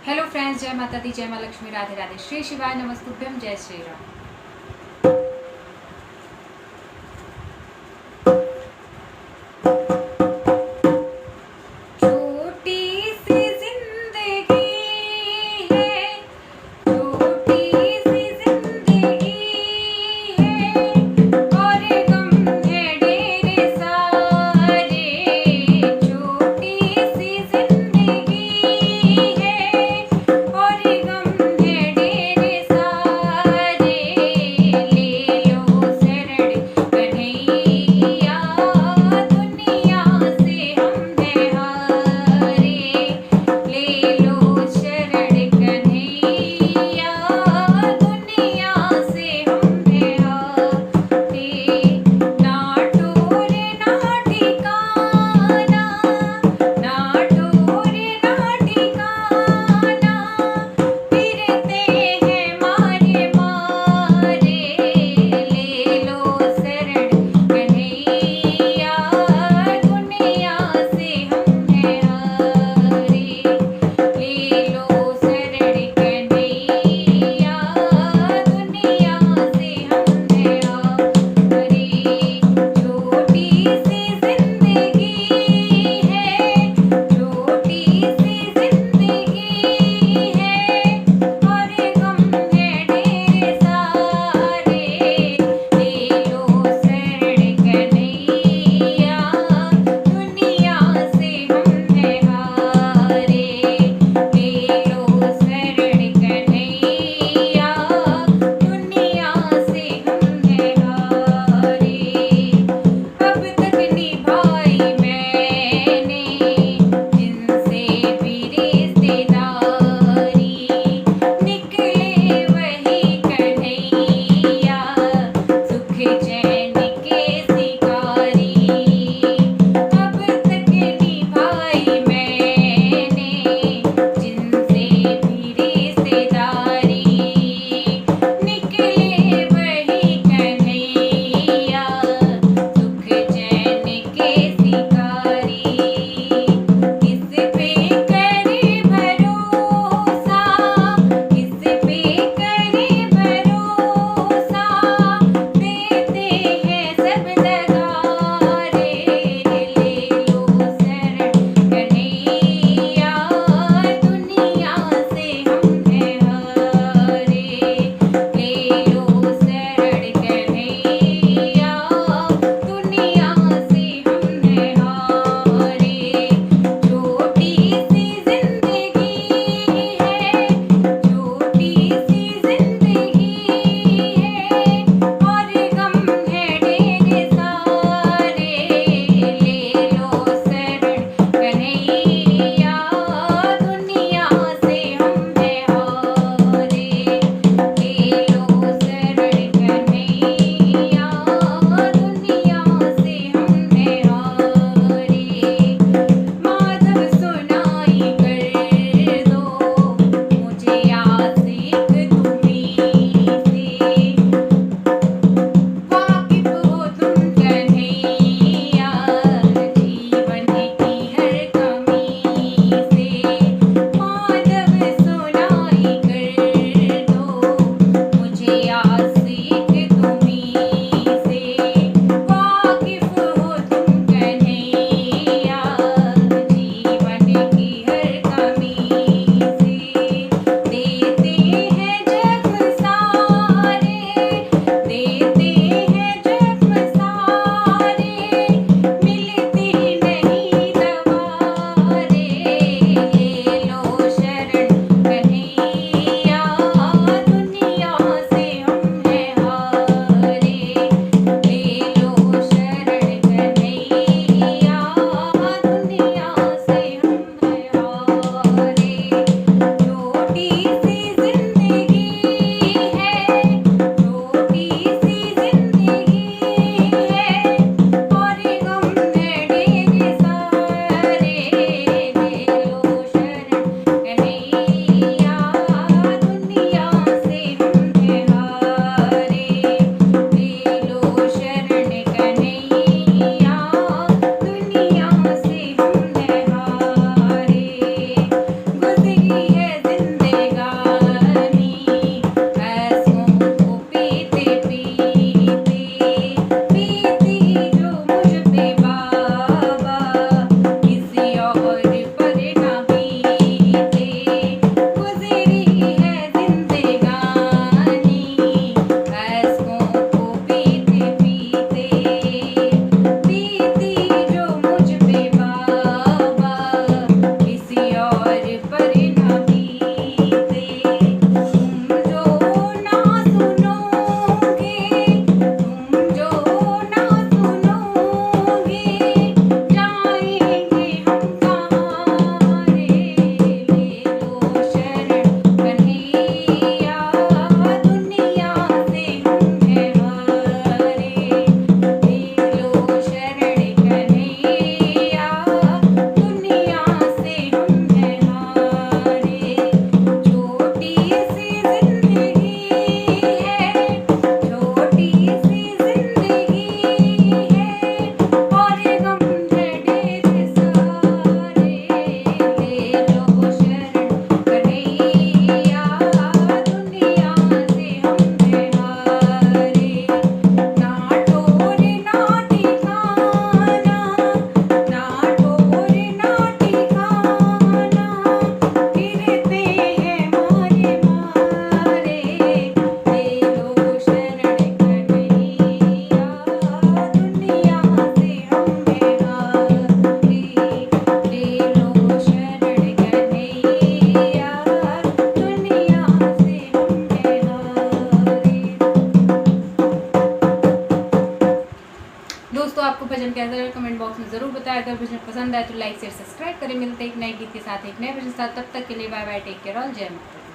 Hello friends, जय माता दी, जय माँ लक्ष्मी, राधे राधे, श्री शिवाय नमस्तुभ्यम, जय श्री राम। छोटी सी जिंदगी है, छोटी सी जिंदगी है, और गम है ढेर सारे। छोटी सी जिंदगी है और गम है ढेर सारे। पर न बीते। तुम जो ना सुनोगे, तुम जो ना सुनोगे, जाएंगे हम कहाँ रे। ले लो शरण कन्हैया, दुनिया से हम हैं हारे। ले लो शरण कन्हैया, दुनिया से हम हैं हारे। छोटी सी जिंदगी है, छोटी सी जिंदगी है, और गम है ढेर सारे। ले लो शरण कन्हैया, दुनिया से हम हैं हारे। ना ठोर ना ठिकाना, ना ठोर ना ठिकाना, फिरते हैं मारे मारे। ले लो शरण कन्हैया, दुनिया से हम हैं हारे। ले लो शरण कन्हैया, दुनिया से हम हैं हारे। दोस्तों, आपको भजन कैसा लगा कमेंट बॉक्स में जरूर बताएं। अगर भजन पसंद आए तो लाइक शेयर सब्सक्राइब करें। मिलते हैं एक नए गीत के साथ, एक नए भजन के साथ। तब तक के लिए bye bye, take care all, जय माता दी।